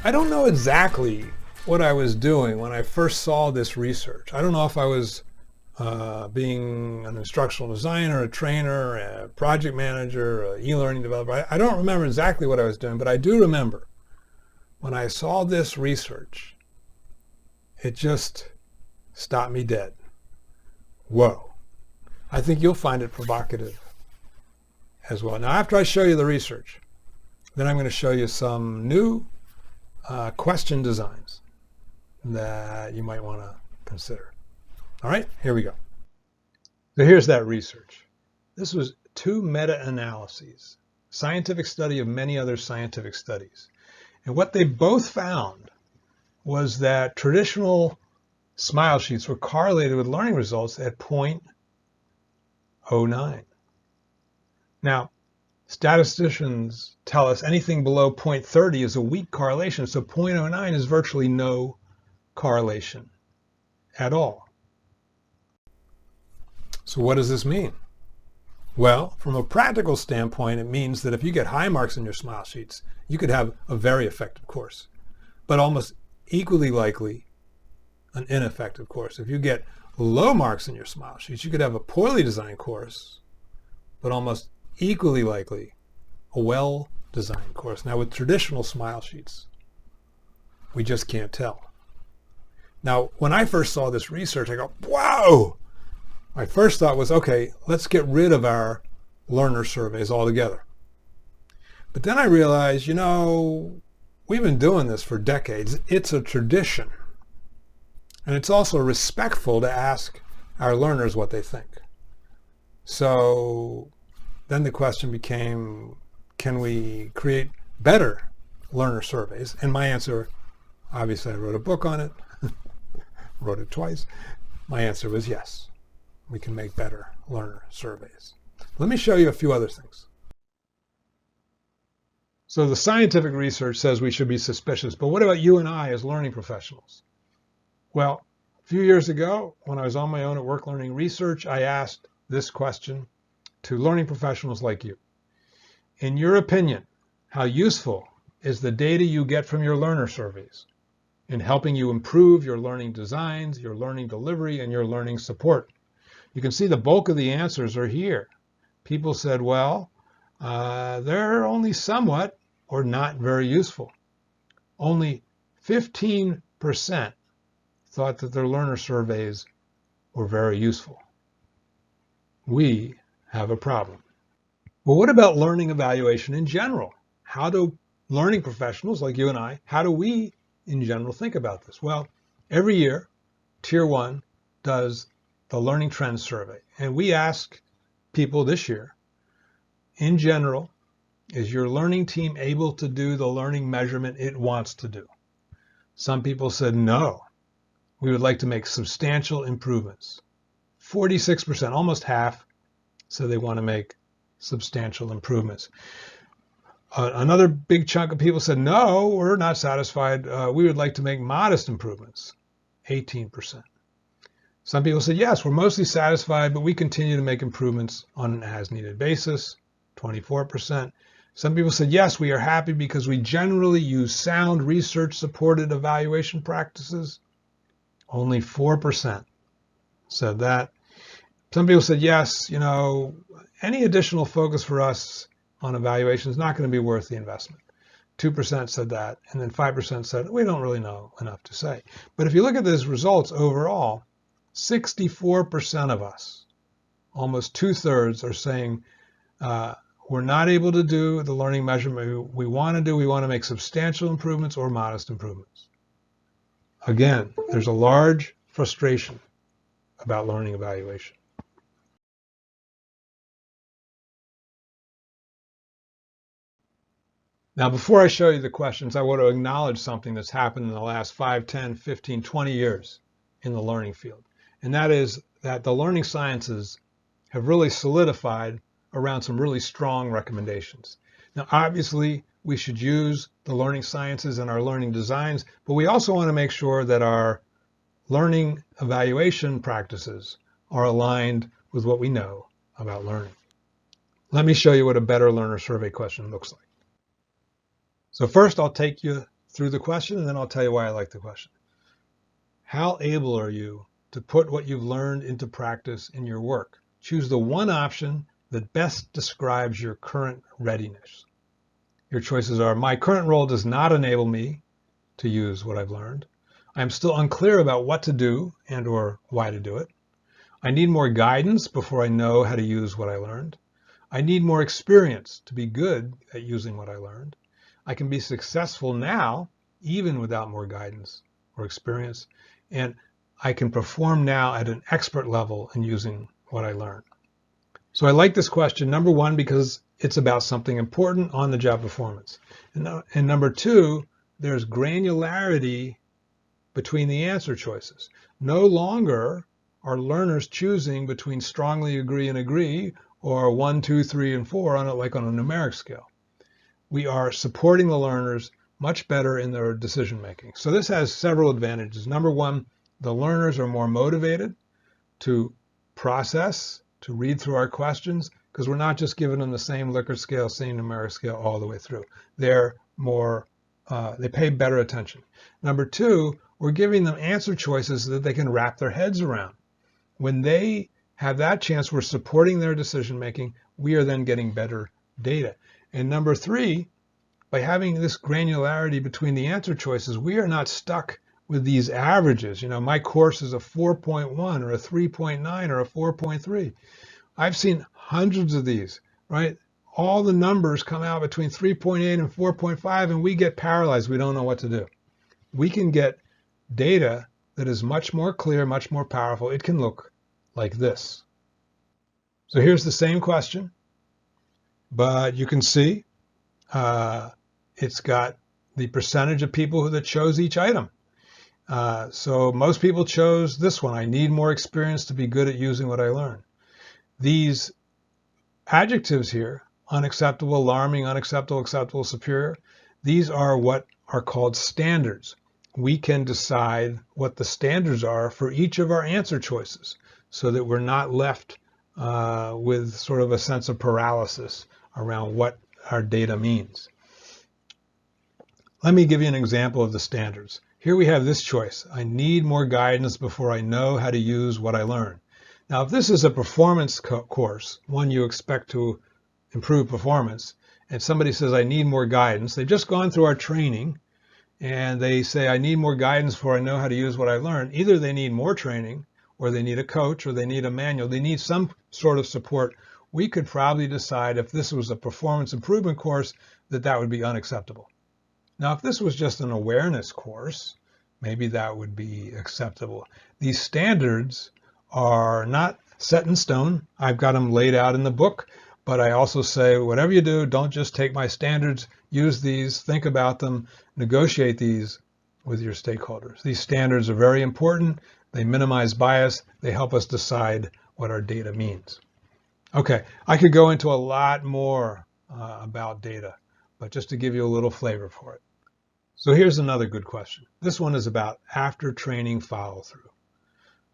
I don't know exactly what I was doing when I first saw this research. I don't know if I was being an instructional designer, a trainer, a project manager, an e-learning developer. I don't remember exactly what I was doing, but I do remember when I saw this research, it just stopped me dead. Whoa. I think you'll find it provocative as well. Now, after I show you the research, then I'm going to show you some new question designs that you might want to consider. All right, here we go. So here's that research. This was 2 meta-analyses, scientific study of many other scientific studies. And what they both found was that traditional smile sheets were correlated with learning results at 0.09. Now, statisticians tell us anything below 0.30 is a weak correlation, so 0.09 is virtually no correlation at all. So what does this mean? Well, from a practical standpoint, it means that if you get high marks in your smile sheets, you could have a very effective course, but almost equally likely an ineffective course. If you get low marks in your smile sheets, you could have a poorly designed course, but almost equally likely a well-designed course. Now, with traditional smile sheets, we just can't tell. Now, when I first saw this research, I go, wow! My first thought was, okay, let's get rid of our learner surveys altogether. But then I realized, you know, we've been doing this for decades. It's a tradition. And it's also respectful to ask our learners what they think. So then the question became, can we create better learner surveys? And my answer, obviously I wrote a book on it, wrote it twice. My answer was yes. We can make better learner surveys. Let me show you a few other things. So the scientific research says we should be suspicious, but what about you and I as learning professionals? Well, a few years ago, when I was on my own at Work Learning Research, I asked this question to learning professionals like you. In your opinion, how useful is the data you get from your learner surveys in helping you improve your learning designs, your learning delivery, and your learning support? You can see the bulk of the answers are here. People said, well, they're only somewhat or not very useful. Only 15% thought that their learner surveys were very useful. We have a problem. Well, what about learning evaluation in general? How do learning professionals like you and I, how do we in general think about this? Well, every year, TiER1 does the Learning Trends Survey. And we ask people this year, in general, is your learning team able to do the learning measurement it wants to do? Some people said no. We would like to make substantial improvements. 46%, almost half, said they want to make substantial improvements. Another big chunk of people said no, we're not satisfied. We would like to make modest improvements. 18%. Some people said, yes, we're mostly satisfied, but we continue to make improvements on an as-needed basis, 24%. Some people said, yes, we are happy because we generally use sound research-supported evaluation practices. Only 4% said that. Some people said, yes, you know, any additional focus for us on evaluation is not going to be worth the investment. 2% said that, and then 5% said, we don't really know enough to say. But if you look at these results overall, 64% of us, almost 2/3, are saying we're not able to do the learning measurement we want to do. We want to make substantial improvements or modest improvements. Again, there's a large frustration about learning evaluation. Now, before I show you the questions, I want to acknowledge something that's happened in the last 5, 10, 15, 20 years in the learning field. And that is that the learning sciences have really solidified around some really strong recommendations. Now, obviously, we should use the learning sciences in our learning designs, but we also want to make sure that our learning evaluation practices are aligned with what we know about learning. Let me show you what a better learner survey question looks like. So first, I'll take you through the question, and then I'll tell you why I like the question. How able are you to put what you've learned into practice in your work? Choose the one option that best describes your current readiness. Your choices are: my current role does not enable me to use what I've learned. I'm still unclear about what to do and or why to do it. I need more guidance before I know how to use what I learned. I need more experience to be good at using what I learned. I can be successful now, even without more guidance or experience. And I can perform now at an expert level in using what I learned. So I like this question, number one, because it's about something important on the job performance. And number two, there's granularity between the answer choices. No longer are learners choosing between strongly agree and agree, or 1, 2, 3, and 4 on it, like on a numeric scale. We are supporting the learners much better in their decision making. So this has several advantages. Number one, the learners are more motivated to process, to read through our questions, because we're not just giving them the same Likert scale, same numeric scale all the way through. They're more, they pay better attention. Number two, we're giving them answer choices that they can wrap their heads around. When they have that chance, we're supporting their decision making. We are then getting better data. And number three, by having this granularity between the answer choices, we are not stuck with these averages. You know, my course is a 4.1 or a 3.9 or a 4.3. I've seen hundreds of these, right? All the numbers come out between 3.8 and 4.5, and we get paralyzed. We don't know what to do. We can get data that is much more clear, much more powerful. It can look like this. So here's the same question, but you can see it's got the percentage of people that chose each item. So most people chose this one. I need more experience to be good at using what I learned. These adjectives here, unacceptable, alarming, unacceptable, acceptable, superior, these are what are called standards. We can decide what the standards are for each of our answer choices so that we're not left with sort of a sense of paralysis around what our data means. Let me give you an example of the standards. Here we have this choice. I need more guidance before I know how to use what I learn. Now, if this is a performance course, one you expect to improve performance, and somebody says, I need more guidance, they've just gone through our training, and they say, I need more guidance before I know how to use what I learned. Either they need more training, or they need a coach, or they need a manual. They need some sort of support. We could probably decide if this was a performance improvement course that that would be unacceptable. Now, if this was just an awareness course, maybe that would be acceptable. These standards are not set in stone. I've got them laid out in the book, but I also say, whatever you do, don't just take my standards, use these, think about them, negotiate these with your stakeholders. These standards are very important. They minimize bias. They help us decide what our data means. Okay, I could go into a lot more about data, but just to give you a little flavor for it. So here's another good question. This one is about after training follow-through.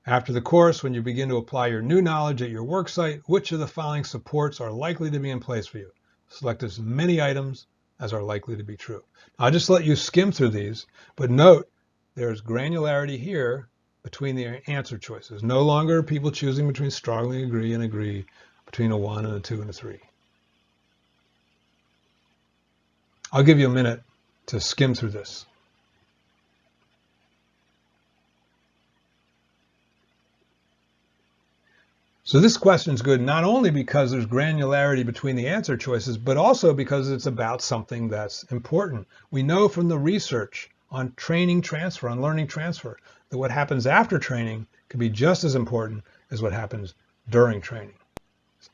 After the course, when you begin to apply your new knowledge at your work site, which of the following supports are likely to be in place for you? Select as many items as are likely to be true. I'll just let you skim through these, but note there's granularity here between the answer choices. No longer are people choosing between strongly agree and agree, between a 1 and a 2 and a 3. I'll give you a minute to skim through this. So this question is good not only because there's granularity between the answer choices, but also because it's about something that's important. We know from the research on training transfer, on learning transfer, that what happens after training can be just as important as what happens during training.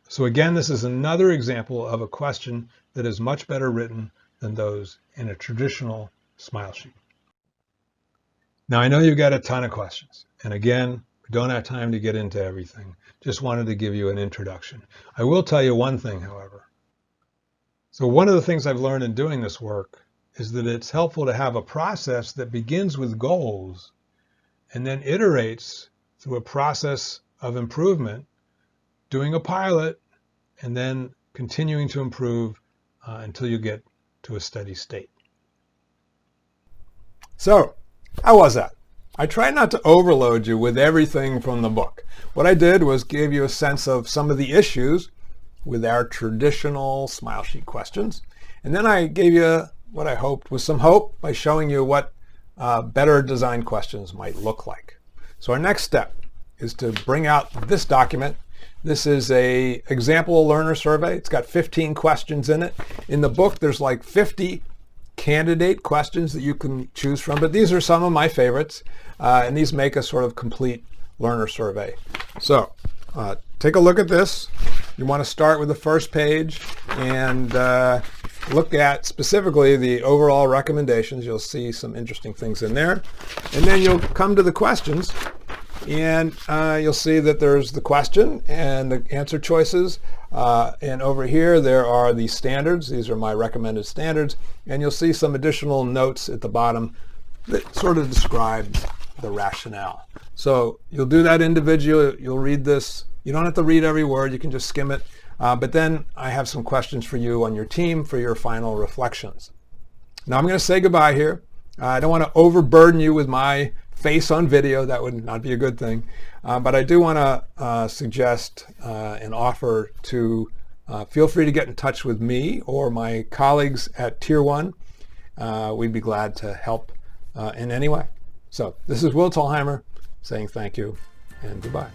So again, this is another example of a question that is much better written than those in a traditional smile sheet. Now, I know you've got a ton of questions. And again, we don't have time to get into everything. Just wanted to give you an introduction. I will tell you one thing, however. So one of the things I've learned in doing this work is that it's helpful to have a process that begins with goals and then iterates through a process of improvement, doing a pilot, and then continuing to improve until you get to a steady state. So, how was that? I tried not to overload you with everything from the book. What I did was give you a sense of some of the issues with our traditional smile sheet questions. And then I gave you what I hoped was some hope by showing you what better designed questions might look like. So our next step is to bring out this document. This is an example learner survey. It's got 15 questions in it. In the book, there's like 50 candidate questions that you can choose from, but these are some of my favorites, and these make a sort of complete learner survey. So take a look at this. You want to start with the first page and look at specifically the overall recommendations. You'll see some interesting things in there, and then you'll come to the questions, and you'll see that there's the question and the answer choices. And over here, there are the standards. These are my recommended standards. And you'll see some additional notes at the bottom that sort of describe the rationale. So you'll do that individually. You'll read this. You don't have to read every word. You can just skim it. But then I have some questions for you on your team for your final reflections. Now I'm going to say goodbye here. I don't want to overburden you with my face on video. That would not be a good thing. But I do want to suggest and offer to feel free to get in touch with me or my colleagues at TiER1. We'd be glad to help in any way. So this is Will Thalheimer saying thank you and goodbye.